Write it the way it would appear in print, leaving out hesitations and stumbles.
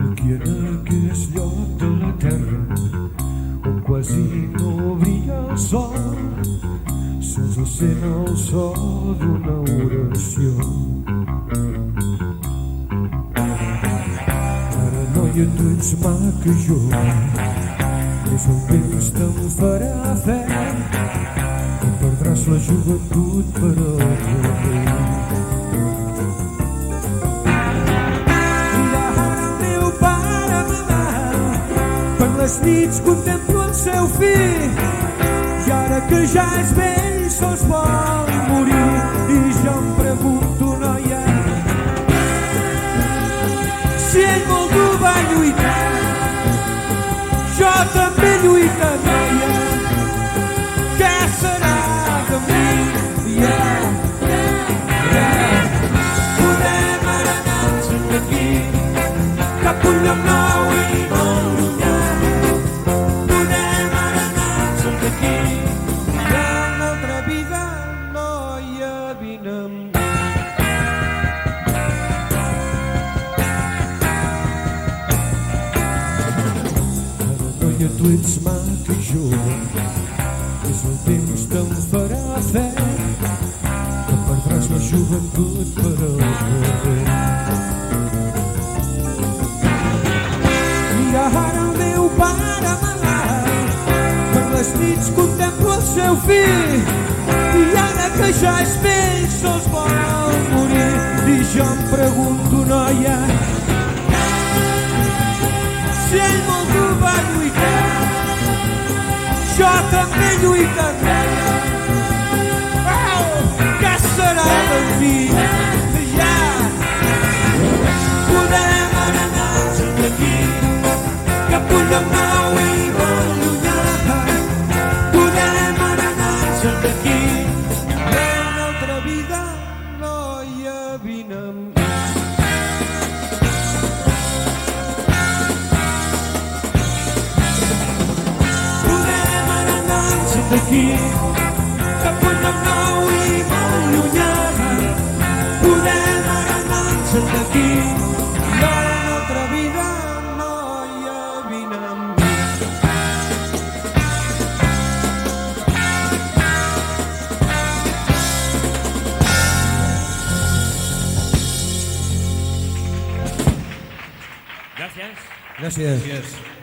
Aquí en aquest lloc de la terra on quasi no brilla el sol, sols es sent el so d'una oració. Ara, noia, tu ets maca i jove, és el temps te'n farà fent, i perdràs la joventut per al carrer. Les nits contemplo el seu fill i ara que ja és vell sols vol morir. I jo em pregunto, noia, si ell molt dur va lluitar, jo també lluita, noia, què serà de mi? Podem ara anar-se'n d'aquí cap un lloc nou i molt llunyà. Tu ets maca i jove, és el temps te'n farà fer, que perdràs la joventut per al carrer. I ara el meu pare malalt per les nits contemplo el seu fill i ara que ja és vell sols vol morir. I jo em pregunto, noia, si ell molt dur va lluitar, jo també lluitaré. Què serà de mi? Podem anar-se'n d'aquí cap un lloc nou i molt llunyà. Podem anar-se'n d'aquí una altra vida, noia, vine amb mi. D'aquí cap un lloc nou i molt llunyà. Podem anar-se'n d'aquí una altra vida, noia, vine amb mi. Gràcies. Gràcies.